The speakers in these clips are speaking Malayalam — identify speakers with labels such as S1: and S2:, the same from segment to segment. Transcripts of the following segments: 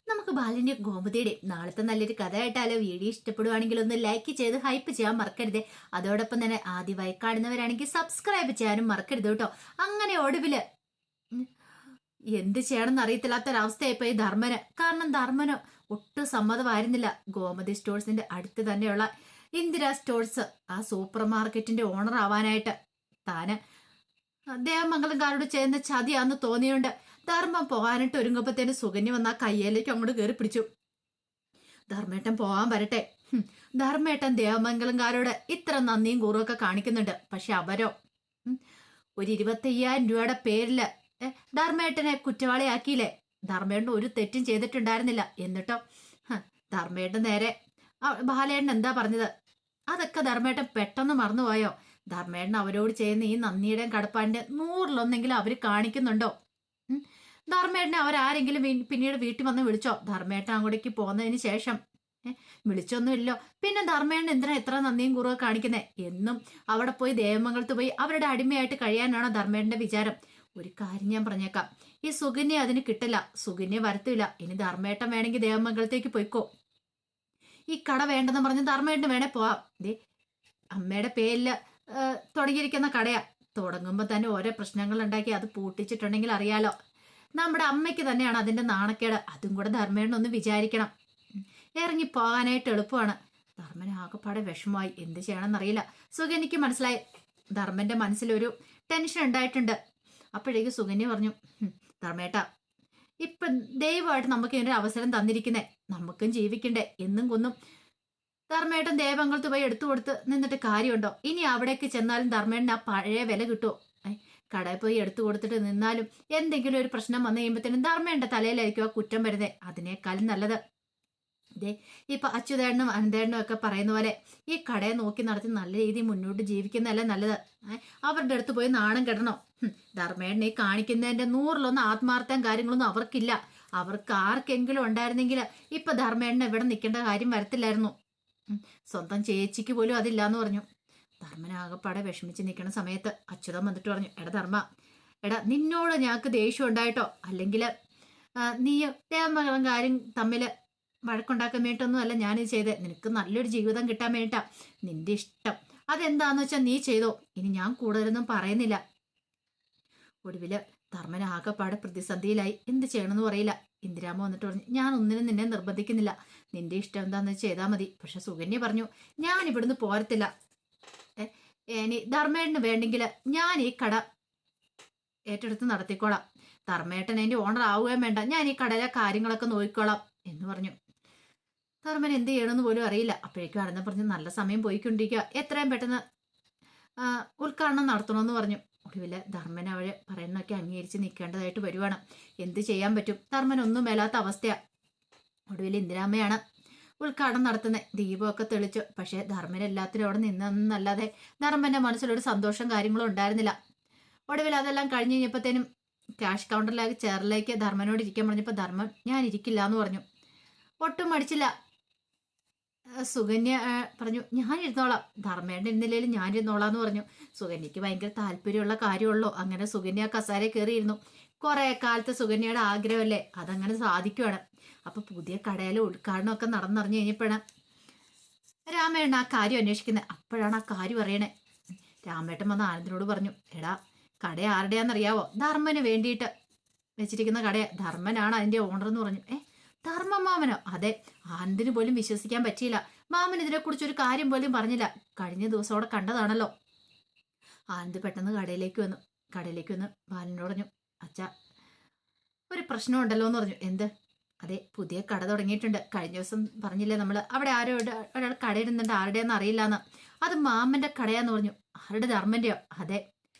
S1: നമുക്ക് ബാലിന്റെ ഗോമതിയുടെ നാളത്തെ നല്ലൊരു കഥയായിട്ടാലോ. വീഡിയോ ഇഷ്ടപ്പെടുവാണെങ്കിൽ ഒന്ന് ലൈക്ക് ചെയ്ത് ഹൈപ്പ് ചെയ്യാൻ മറക്കരുത്. അതോടൊപ്പം തന്നെ ആദ്യമായി കാണുന്നവരാണെങ്കിൽ സബ്സ്ക്രൈബ് ചെയ്യാനും മറക്കരുത് കേട്ടോ. അങ്ങനെ ഒടുവില് എന്ത് ചെയ്യണമെന്ന് അറിയത്തില്ലാത്തൊരവസ്ഥയായിപ്പോ ഈ ധർമ്മന്. കാരണം ധർമ്മന് ഒട്ടും സമ്മതമായിരുന്നില്ല ഗോമതി സ്റ്റോഴ്സിന്റെ അടുത്ത് തന്നെയുള്ള ഇന്ദിര സ്റ്റോഴ്സ് ആ സൂപ്പർ മാർക്കറ്റിന്റെ ഓണർ ആവാനായിട്ട്. താന് ദേവമംഗലംകാരോട് ചെയ്യുന്ന ചതിയാന്ന് തോന്നിയോണ്ട് ധർമ്മം പോകാനായിട്ട് ഒരുങ്ങപ്പത്തേന് സുകന്യ വന്ന ആ കയ്യിലേക്ക് അങ്ങോട്ട് കയറി പിടിച്ചു. ധർമ്മേട്ടൻ പോകാൻ വരട്ടെ. ധർമ്മേട്ടൻ ദേവമംഗലംകാരോട് ഇത്ര നന്ദിയും കൂറുമൊക്കെ കാണിക്കുന്നുണ്ട്. പക്ഷെ അവരോ ഒരു 25,000 രൂപയുടെ പേരില് ധർമ്മേട്ടനെ കുറ്റവാളിയാക്കിയില്ലേ. ധർമ്മേട്ടൻ ഒരു തെറ്റും ചെയ്തിട്ടുണ്ടായിരുന്നില്ല. എന്നിട്ടോ ധർമ്മേട്ടൻ നേരെ ബാലേട്ടൻ എന്താ പറഞ്ഞത് അതൊക്കെ ധർമ്മേട്ടൻ പെട്ടെന്ന് മറന്നുപോയോ? ധർമ്മേട്ടൻ അവരോട് ചെയ്യുന്ന ഈ നന്ദിയുടെയും കടപ്പാടിന്റെ 100-ലെങ്കിലും അവര് കാണിക്കുന്നുണ്ടോ? ധർമ്മേട്ടനെ അവരാരെങ്കിലും പിന്നീട് വീട്ടിൽ വന്ന് വിളിച്ചോ? ധർമ്മേട്ടൻ അങ്ങോട്ടേക്ക് പോകുന്നതിന് ശേഷം വിളിച്ചൊന്നുമില്ലോ. പിന്നെ ധർമ്മേട്ടൻ എന്തിനാ എത്ര നന്ദിയും കുറവ് കാണിക്കുന്നേ? എന്നും അവിടെ പോയി ദേവമംഗലത്ത് പോയി അവരുടെ അടിമയായിട്ട് കഴിയാനാണോ ധർമ്മേട്ടന്റെ വിചാരം? ഒരു കാര്യം ഞാൻ പറഞ്ഞേക്കാം, ഈ സുകന്യ അതിന് കിട്ടില്ല. സുകന്യ വരത്തില്ല. ഇനി ധർമ്മേട്ടൻ വേണമെങ്കിൽ ദേവമംഗലത്തേക്ക് പോയിക്കോ. ഈ കട വേണ്ടെന്ന് പറഞ്ഞ് ധർമ്മേട്ടന് വേണേ പോവാം. അമ്മയുടെ പേരില് തുടങ്ങിയിരിക്കുന്ന കടയാ. തുടങ്ങുമ്പോ തന്നെ ഓരോ പ്രശ്നങ്ങൾ ഉണ്ടാക്കി അത് പൂട്ടിച്ചിട്ടുണ്ടെങ്കിൽ അറിയാലോ, നമ്മുടെ അമ്മയ്ക്ക് തന്നെയാണ് അതിന്റെ നാണക്കേട്. അതും കൂടെ ധർമ്മേട്ടനൊന്ന് വിചാരിക്കണം. ഇറങ്ങി പോകാനായിട്ട് എളുപ്പമാണ്. ധർമ്മന് ആകെപ്പാടെ വിഷമമായി. എന്ത് ചെയ്യണമെന്നറിയില്ല. സുകന്യക്ക് മനസ്സിലായി ധർമ്മന്റെ മനസ്സിലൊരു ടെൻഷൻ ഉണ്ടായിട്ടുണ്ട്. അപ്പോഴേക്ക് സുകന്യ പറഞ്ഞു, ധർമ്മേട്ട ഇപ്പൊ ദൈവമായിട്ട് നമുക്ക് ഇതിനൊരു അവസരം തന്നിരിക്കുന്നേ, നമുക്കും ജീവിക്കണ്ടേ. എന്നും കൊന്നും ധർമ്മേട്ടൻ ദേവമംഗലത്ത് പോയി എടുത്തു കൊടുത്ത് നിന്നിട്ട് കാര്യമുണ്ടോ? ഇനി അവിടേക്ക് ചെന്നാലും ധർമ്മേട്ടന് ആ പഴയ വില കിട്ടുമോ? കടയിൽ പോയി എടുത്തു കൊടുത്തിട്ട് നിന്നാലും എന്തെങ്കിലും ഒരു പ്രശ്നം വന്നു കഴിയുമ്പോഴത്തേനും ധർമ്മേന്റെ തലയിലായിരിക്കും ആ കുറ്റം വരുന്നത്. അതിനേക്കാളും നല്ലത് ഇപ്പൊ അച്യുതേട്ടനും അനന്തേട്ടനും ഒക്കെ പറയുന്ന പോലെ ഈ കടയെ നോക്കി നടത്തി നല്ല രീതിയിൽ മുന്നോട്ട് ജീവിക്കുന്നതല്ലേ നല്ലത്. അവരുടെ അടുത്ത് പോയി നാണം കെടണോ? ധർമ്മേട്ടൻ ഈ കാണിക്കുന്നതിന്റെ 100-ലൊന്ന് ആത്മാർത്ഥം കാര്യങ്ങളൊന്നും അവർക്കില്ല. അവർക്ക് ആർക്കെങ്കിലും ഉണ്ടായിരുന്നെങ്കിൽ ഇപ്പൊ ധർമ്മേട്ടന് ഇവിടെ നിൽക്കേണ്ട കാര്യം വരത്തില്ലായിരുന്നു. സ്വന്തം ചേച്ചിക്ക് പോലും അതില്ലാന്ന് പറഞ്ഞു. ധർമ്മനാകപ്പാടെ വിഷമിച്ച് നിൽക്കുന്ന സമയത്ത് അച്യുതൻ വന്നിട്ട് പറഞ്ഞു, എടാ ധർമ്മ, എടാ നിന്നോട് ഞങ്ങൾക്ക് ദേഷ്യം ഉണ്ടായിട്ടോ, അല്ലെങ്കിൽ നീ ദേവമംഗലം കാര്യം തമ്മില് വഴക്കുണ്ടാക്കാൻ വേണ്ടിയിട്ടൊന്നും അല്ല ഞാനിത് ചെയ്തത്. നിനക്ക് നല്ലൊരു ജീവിതം കിട്ടാൻ വേണ്ടിയിട്ടാ. നിന്റെ ഇഷ്ടം അതെന്താന്ന് വെച്ചാൽ നീ ചെയ്തോ. ഇനി ഞാൻ കൂടുതലൊന്നും പറയുന്നില്ല. ഒടുവില് ധർമ്മൻ ആകെപ്പാടെ പ്രതിസന്ധിയിലായി. എന്ത് ചെയ്യണമെന്ന് പറയില്ല. ഇന്ദിരാമ്മ വന്നിട്ട് പറഞ്ഞു, ഞാൻ ഒന്നിനും നിന്നെ നിർബന്ധിക്കുന്നില്ല. നിന്റെ ഇഷ്ടം എന്താന്ന് ചെയ്താൽ മതി. പക്ഷെ സുകന്യ പറഞ്ഞു, ഞാൻ ഇവിടുന്ന് പോരത്തില്ല. ഇനി ധർമ്മേട്ടന് വേണ്ടെങ്കിൽ ഞാൻ ഈ കട ഏറ്റെടുത്ത് നടത്തിക്കോളാം. ധർമ്മേട്ടൻ അതിന്റെ ഓണർ ആവുകയും വേണ്ട. ഞാൻ ഈ കടയിലെ കാര്യങ്ങളൊക്കെ നോക്കിക്കോളാം എന്ന് പറഞ്ഞു. ധർമ്മൻ എന്ത് ചെയ്യണമെന്ന് പോലും അറിയില്ല. അപ്പോഴേക്കും ആണെന്ന് പറഞ്ഞു, നല്ല സമയം പോയിക്കൊണ്ടിരിക്കുക, എത്രയും പെട്ടെന്ന് ഉദ്ഘാടനം നടത്തണമെന്ന് പറഞ്ഞു. ഒടുവില് ധർമ്മൻ അവര് പറയുന്നതൊക്കെ അംഗീകരിച്ച് നിൽക്കേണ്ടതായിട്ട് വരുവാണ്. എന്ത് ചെയ്യാൻ പറ്റും? ധർമ്മൻ ഒന്നും മേലാത്ത അവസ്ഥയാ. ഒടുവിൽ ഇന്ദിരാമ്മയാണ് ഉദ്ഘാടനം നടത്തുന്നത്. ദീപമൊക്കെ തെളിച്ചു. പക്ഷെ ധർമ്മൻ എല്ലാത്തിനും അവിടെ നിന്നല്ലാതെ ധർമ്മന്റെ മനസ്സിലൊരു സന്തോഷം കാര്യങ്ങളും ഉണ്ടായിരുന്നില്ല. ഒടുവിൽ അതെല്ലാം കഴിഞ്ഞ് കഴിഞ്ഞപ്പോഴത്തേനും ക്യാഷ് കൗണ്ടറിലേക്ക് ചെയറിലേക്ക് ധർമ്മനോട് ഇരിക്കാൻ പറഞ്ഞപ്പോൾ ധർമ്മൻ ഞാൻ ഇരിക്കില്ല എന്ന് പറഞ്ഞു. ഒട്ടും മടിച്ചില്ല. സുകന്യ പറഞ്ഞു, ഞാൻ ഇരുന്നോളാം. ധർമ്മേണ്ട ഇരുന്നില്ലേലും ഞാൻ ഇരുന്നോളാന്ന് പറഞ്ഞു. സുകന്യക്ക് ഭയങ്കര താല്പര്യമുള്ള കാര്യമുള്ളൂ. അങ്ങനെ സുകന്യ കസാരയിൽ കയറിയിരുന്നു. കുറെ കാലത്തെ സുകന്യയുടെ ആഗ്രഹമല്ലേ, അതങ്ങനെ സാധിക്കുവാണ്. അപ്പൊ പുതിയ കടയിലെ ഉദ്ഘാടനമൊക്കെ നടന്നറിഞ്ഞു കഴിഞ്ഞപ്പോഴാണ് രാമേട്ടൻ ആ കാര്യം അന്വേഷിക്കുന്നത്. അപ്പോഴാണ് ആ കാര്യം അറിയണേ. രാമേട്ടൻ വന്ന് ആനന്ദിനോട് പറഞ്ഞു, എടാ കട ആരുടെയാണെന്നറിയാവോ? ധർമ്മന് വേണ്ടിയിട്ട് വെച്ചിരിക്കുന്ന കടയാ. ധർമ്മനാണ് അതിന്റെ ഓണർ എന്ന് പറഞ്ഞു. ധർമ്മ മാമനോ? അതെ. ആനന്ദിന് പോലും വിശ്വസിക്കാൻ പറ്റിയില്ല. മാമൻ ഇതിനെക്കുറിച്ച് ഒരു കാര്യം പോലും പറഞ്ഞില്ല. കഴിഞ്ഞ ദിവസം അവിടെ കണ്ടതാണല്ലോ. ആനന്ദ് പെട്ടെന്ന് കടയിലേക്ക് വന്ന് ബാലനോട് പറഞ്ഞു, അച്ഛാ ഒരു പ്രശ്നമുണ്ടല്ലോ എന്ന് പറഞ്ഞു. എന്ത്? അതെ, പുതിയ കട തുടങ്ങിയിട്ടുണ്ട്. കഴിഞ്ഞ ദിവസം പറഞ്ഞില്ലേ നമ്മൾ അവിടെ ഒരാൾ കടയിടുന്നുണ്ട്, ആരുടെയെന്ന് അറിയില്ലാന്ന്. അത് മാമന്റെ കടയാന്ന് പറഞ്ഞു. ആരുടെ? ധർമ്മന്റെയോ? അതെ.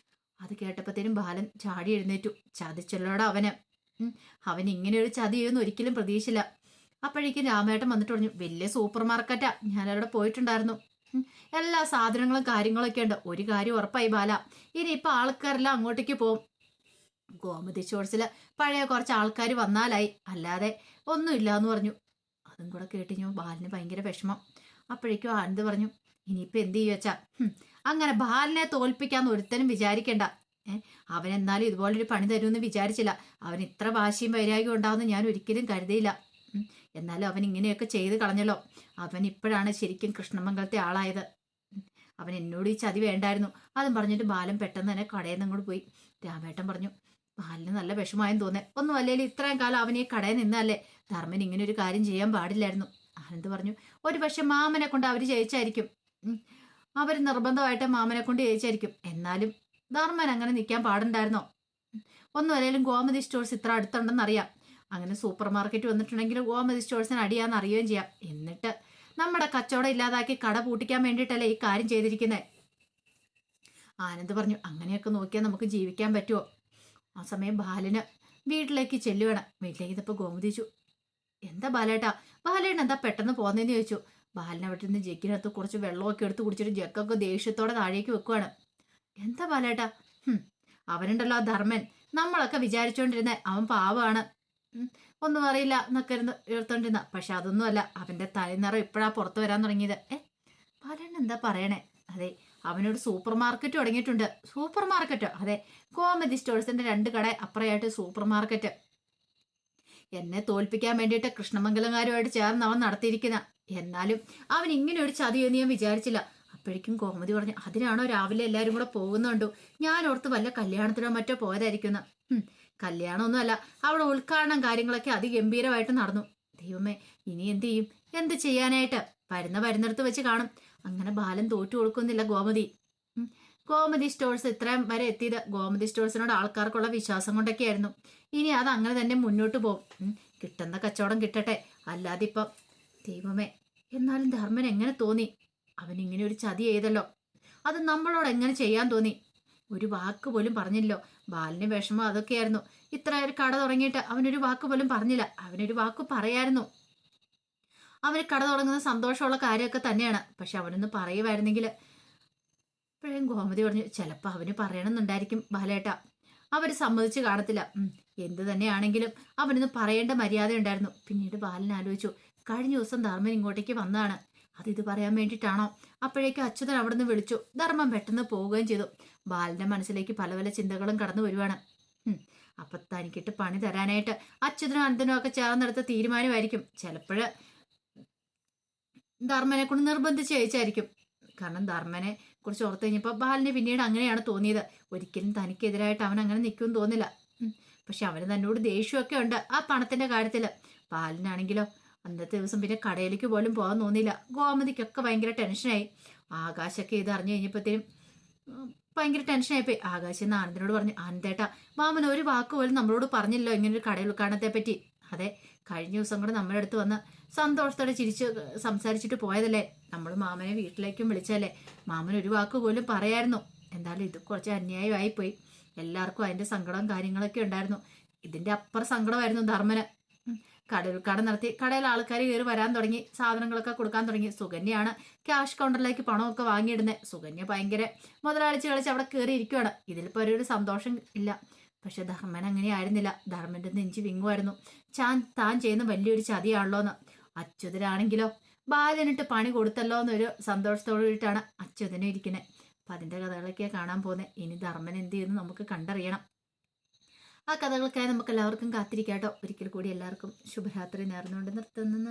S1: അത് കേട്ടപ്പോഴത്തേനും ബാലൻ ചാടി എഴുന്നേറ്റു. ചതിച്ചല്ലോടാ അവന്. അവൻ ഇങ്ങനെ ഒരു ചതി ചെയ്യുമെന്ന് ഒരിക്കലും പ്രതീക്ഷിച്ചില്ല. അപ്പോഴേക്കും രാമേട്ടൻ വന്നിട്ട് പറഞ്ഞു, വലിയ സൂപ്പർ മാർക്കറ്റാ, ഞാനവിടെ പോയിട്ടുണ്ടായിരുന്നു. എല്ലാ സാധനങ്ങളും കാര്യങ്ങളൊക്കെ ഉണ്ട്. ഒരു കാര്യം ഉറപ്പായി ബാല, ഇനിയിപ്പോൾ ആൾക്കാരെല്ലാം അങ്ങോട്ടേക്ക് പോകും. ഗോമതി സ്റ്റോഴ്സില് പഴയ കുറച്ച് ആൾക്കാർ വന്നാലായി, അല്ലാതെ ഒന്നുമില്ല എന്ന് പറഞ്ഞു. അതും കൂടെ കേട്ടിഞ്ഞു ബാലിന് ഭയങ്കര വിഷമം. അപ്പോഴേക്കും ആനന്ദ് പറഞ്ഞു, ഇനിയിപ്പോൾ എന്ത് ചെയ്യുവച്ചാ, അങ്ങനെ ബാലിനെ തോൽപ്പിക്കാന്ന് ഒരുത്തനും വിചാരിക്കണ്ട. അവൻ എന്നാലും ഇതുപോലൊരു പണി തരുമെന്ന് വിചാരിച്ചില്ല. അവൻ ഇത്ര വാശിയും വൈരാഗ്യം ഉണ്ടാവുമെന്ന് ഞാൻ ഒരിക്കലും കരുതിയില്ല. ഉം. എന്നാലും അവൻ ഇങ്ങനെയൊക്കെ ചെയ്ത് കളഞ്ഞല്ലോ. അവൻ ഇപ്പോഴാണ് ശരിക്കും കൃഷ്ണമംഗലത്തെ ആളായത്. ഉം. അവൻ എന്നോട് ഈ ചതി വേണ്ടായിരുന്നു. അതും പറഞ്ഞിട്ട് ബാലൻ പെട്ടെന്ന് തന്നെ കടയിൽ നിന്ന് അങ്ങോട്ട് പോയി. രാമേട്ടൻ പറഞ്ഞു, ബാലിന് നല്ല വിഷമായെന്ന് തോന്നേ. ഒന്നും അല്ലേലും ഇത്രയും കാലം അവൻ ഈ കടയിൽ നിന്നല്ലേ. ധർമ്മൻ ഇങ്ങനെ ഒരു കാര്യം ചെയ്യാൻ പാടില്ലായിരുന്നു. ആനന്ദ് പറഞ്ഞു, ഒരു പക്ഷെ മാമനെ കൊണ്ട് അവർ ജയിച്ചായിരിക്കും. അവർ നിർബന്ധമായിട്ട് മാമനെ കൊണ്ട് ജയിച്ചായിരിക്കും. എന്നാലും ധർമ്മൻ അങ്ങനെ നിൽക്കാൻ പാടുണ്ടായിരുന്നോ? ഒന്നും അല്ലെങ്കിലും ഗോമതി സ്റ്റോഴ്സ് ഇത്ര അടുത്തുണ്ടെന്ന് അറിയാം. അങ്ങനെ സൂപ്പർ മാർക്കറ്റ് വന്നിട്ടുണ്ടെങ്കിൽ ഗോമതി സ്റ്റോഴ്സിന് അടിയാന്ന് അറിയുകയും ചെയ്യാം. എന്നിട്ട് നമ്മുടെ കച്ചവടം ഇല്ലാതാക്കി കട പൂട്ടിക്കാൻ വേണ്ടിയിട്ടല്ലേ ഈ കാര്യം ചെയ്തിരിക്കുന്നത്. ആനന്ദ് പറഞ്ഞു, അങ്ങനെയൊക്കെ നോക്കിയാൽ നമുക്ക് ജീവിക്കാൻ പറ്റുമോ? ആ സമയം ബാലന് വീട്ടിലേക്ക് ചെല്ലുവേണം. വീട്ടിലേക്ക് ഇതിപ്പോൾ ഗോമതിച്ചു, എന്താ ബാലേട്ടാ? ബാലേട്ടൻ എന്താ പെട്ടെന്ന് പോന്നേന്ന് ചോദിച്ചു. ബാലനെ വീട്ടിൽ നിന്ന് ജഗ്ഗിനകത്ത് കുറച്ച് വെള്ളമൊക്കെ എടുത്ത് കുടിച്ചിട്ട് ജഗ്ഗൊക്കെ ദേഷ്യത്തോടെ താഴേക്ക് വെക്കുവാണ്. എന്താ ബാലേട്ടാ? അവനുണ്ടല്ലോ ആ ധർമ്മൻ, നമ്മളൊക്കെ വിചാരിച്ചോണ്ടിരുന്ന അവൻ പാവമാണ്, ഒന്നും അറിയില്ല എന്നൊക്കെ എടുത്തോണ്ടിരുന്ന. പക്ഷെ അതൊന്നുമല്ല, അവന്റെ തലനിറം ഇപ്പോഴാ പുറത്തു വരാൻ തുടങ്ങിയത്. ബാലേട്ടൻ എന്താ പറയണേ? അതെ, അവനൊരു സൂപ്പർ മാർക്കറ്റ് തുടങ്ങിയിട്ടുണ്ട്. Super market? അതെ, ഗോമതി സ്റ്റോഴ്സിന്റെ 2 കട അപ്പുറയായിട്ട് സൂപ്പർ മാർക്കറ്റ്. എന്നെ തോൽപ്പിക്കാൻ വേണ്ടിയിട്ട് കൃഷ്ണമംഗലംകാരുമായിട്ട് ചേർന്ന് അവൻ നടത്തിയിരിക്കുന്ന. എന്നാലും അവൻ ഇങ്ങനെ ഒരു ചതിയൊന്നും ഞാൻ വിചാരിച്ചില്ല. അപ്പോഴേക്കും ഗോമതി പറഞ്ഞു, അതിനാണോ രാവിലെ എല്ലാവരും കൂടെ പോകുന്നുണ്ടോ? ഞാൻ ഓർത്ത് വല്ല കല്യാണത്തിനോ മറ്റോ പോയതായിരിക്കുന്ന. കല്യാണമൊന്നും അല്ല, അവിടെ ഉദ്ഘാടനം കാര്യങ്ങളൊക്കെ അതിഗംഭീരമായിട്ട് നടന്നു. ദൈവമേ, ഇനി എന്ത് ചെയ്യും? എന്ത് ചെയ്യാനായിട്ട്? വരുന്നിടത്ത് വെച്ച് കാണും. അങ്ങനെ ബാലൻ തോറ്റു കൊടുക്കുന്നില്ല ഗോമതി. ഗോമതി സ്റ്റോഴ്സ് ഇത്രയും വരെ എത്തിയത് ഗോമതി സ്റ്റോഴ്സിനോട് ആൾക്കാർക്കുള്ള വിശ്വാസം കൊണ്ടൊക്കെയായിരുന്നു. ഇനി അത് അങ്ങനെ തന്നെ മുന്നോട്ട് പോകും. കിട്ടുന്ന കച്ചവടം കിട്ടട്ടെ. അല്ലാതെ ഇപ്പം ദൈവമേ. എന്നാലും ധർമ്മൻ എങ്ങനെ തോന്നി? അവൻ ഇങ്ങനെ ഒരു ചതി ചെയ്തല്ലോ. അത് നമ്മളോട് എങ്ങനെ ചെയ്യാൻ തോന്നി? ഒരു വാക്ക് പോലും പറഞ്ഞില്ലോ. ബാലിന് വിഷമം അതൊക്കെയായിരുന്നു. ഇത്ര ഒരു കട തുടങ്ങിയിട്ട് അവനൊരു വാക്ക് പോലും പറഞ്ഞില്ല. അവനൊരു വാക്ക് പറയായിരുന്നു. അവന് കട തുടങ്ങുന്ന സന്തോഷമുള്ള കാര്യമൊക്കെ തന്നെയാണ്. പക്ഷെ അവനൊന്ന് പറയുമായിരുന്നെങ്കിൽ. ഇപ്പോഴും ഗോമതി പറഞ്ഞു, ചിലപ്പോൾ അവന് പറയണമെന്നുണ്ടായിരിക്കും ബാലേട്ട. അവർ സമ്മതിച്ച് കാണത്തില്ല. എന്ത് തന്നെയാണെങ്കിലും അവനൊന്ന് പറയേണ്ട മര്യാദ ഉണ്ടായിരുന്നു. പിന്നീട് ബാലൻ ആലോചിച്ചു, കഴിഞ്ഞ ദിവസം ധർമ്മൻ ഇങ്ങോട്ടേക്ക് വന്നതാണ്. ഇത് പറയാൻ വേണ്ടിയിട്ടാണോ? അപ്പോഴേക്കും അച്യുതൻ അവിടെ നിന്ന് വിളിച്ചു. ധർമ്മം പെട്ടെന്ന് പോവുകയും ചെയ്തു. ബാലന്റെ മനസ്സിലേക്ക് പല പല ചിന്തകളും കടന്നു വരുവാണ്. അപ്പൊ തനിക്കിട്ട് പണി തരാനായിട്ട് അച്യുതനും അനന്തനും ഒക്കെ ചേർന്നെടുത്ത തീരുമാനമായിരിക്കും. ചിലപ്പോഴ് ധർമ്മനെ കൊണ്ട് നിർബന്ധിച്ച് ജയിച്ചായിരിക്കും. കാരണം ധർമ്മനെ കുറിച്ച് ഓർത്ത് കഴിഞ്ഞപ്പോൾ ബാലിന് പിന്നീട് അങ്ങനെയാണ് തോന്നിയത്. ഒരിക്കലും തനിക്കെതിരായിട്ട് അവൻ അങ്ങനെ നിൽക്കുമെന്ന് തോന്നില്ല. പക്ഷെ അവന് തന്നോട് ദേഷ്യമൊക്കെ ഉണ്ട് ആ പണത്തിന്റെ കാര്യത്തിൽ. ബാലിനാണെങ്കിലോ അന്നത്തെ ദിവസം പിന്നെ കടയിലേക്ക് പോലും പോകാൻ തോന്നിയില്ല. ഗോമതിക്കൊക്കെ ഭയങ്കര ടെൻഷനായി. ആകാശൊക്കെ ഇത് അറിഞ്ഞു കഴിഞ്ഞപ്പോഴത്തേനും ഭയങ്കര ടെൻഷനായിപ്പോയി. ആകാശ് എന്ന് ആനന്ദിനോട് പറഞ്ഞു, ആനന്ദേട്ടാ, മാമൻ ഒരു വാക്ക് പോലും നമ്മളോട് പറഞ്ഞില്ലോ ഇങ്ങനൊരു കടയിൽ ഉദ്ഘാടനത്തെ പറ്റി. അതെ, കഴിഞ്ഞ ദിവസം കൂടെ നമ്മുടെ അടുത്ത് വന്ന് സന്തോഷത്തോടെ ചിരിച്ച് സംസാരിച്ചിട്ട് പോയതല്ലേ. നമ്മൾ മാമനെ വീട്ടിലേക്കും വിളിച്ചല്ലേ. മാമൻ ഒരു വാക്ക് പോലും പറയായിരുന്നു. എന്തായാലും ഇത് കുറച്ച് അന്യായമായിപ്പോയി. എല്ലാവർക്കും അതിന്റെ സങ്കടവും കാര്യങ്ങളൊക്കെ ഉണ്ടായിരുന്നു. ഇതിന്റെ അപ്പുറം സങ്കടമായിരുന്നു ധർമ്മന്. കട നടത്തി കടയിൽ ആൾക്കാർ കയറി വരാൻ തുടങ്ങി. സാധനങ്ങളൊക്കെ കൊടുക്കാൻ തുടങ്ങി. സുകന്യാണ് ക്യാഷ് കൗണ്ടറിലേക്ക് പണമൊക്കെ വാങ്ങിയിടുന്നത്. സുകന്യ ഭയങ്കര മുതലാളിച്ച് കളിച്ച് അവിടെ കയറി ഇരിക്കുകയാണ്. ഇതിലിപ്പോൾ ഒരു സന്തോഷം ഇല്ല. പക്ഷെ ധർമ്മൻ അങ്ങനെ ആയിരുന്നില്ല. ധർമ്മന്റെ നെഞ്ച് വിങ്ങുമായിരുന്നു. താൻ ചെയ്യുന്ന വലിയൊരു ചതിയാണല്ലോ എന്ന്. അച്യുതനാണെങ്കിലോ ബാലനിട്ട് പണി കൊടുത്തല്ലോ എന്നൊരു സന്തോഷത്തോടു കൂടിയിട്ടാണ് അച്യുതനും ഇരിക്കുന്നത്. അപ്പം അതിൻ്റെ കഥകളൊക്കെയാണ് കാണാൻ പോകുന്നത്. ഇനി ധർമ്മൻ എന്ത് ചെയ്യുന്നു നമുക്ക് കണ്ടറിയണം. ആ കഥകൾക്കായി നമുക്ക് എല്ലാവർക്കും കാത്തിരിക്കാട്ടോ. ഒരിക്കൽ കൂടി എല്ലാവർക്കും ശുഭരാത്രി നേർന്നുകൊണ്ട് നിർത്തുന്നു.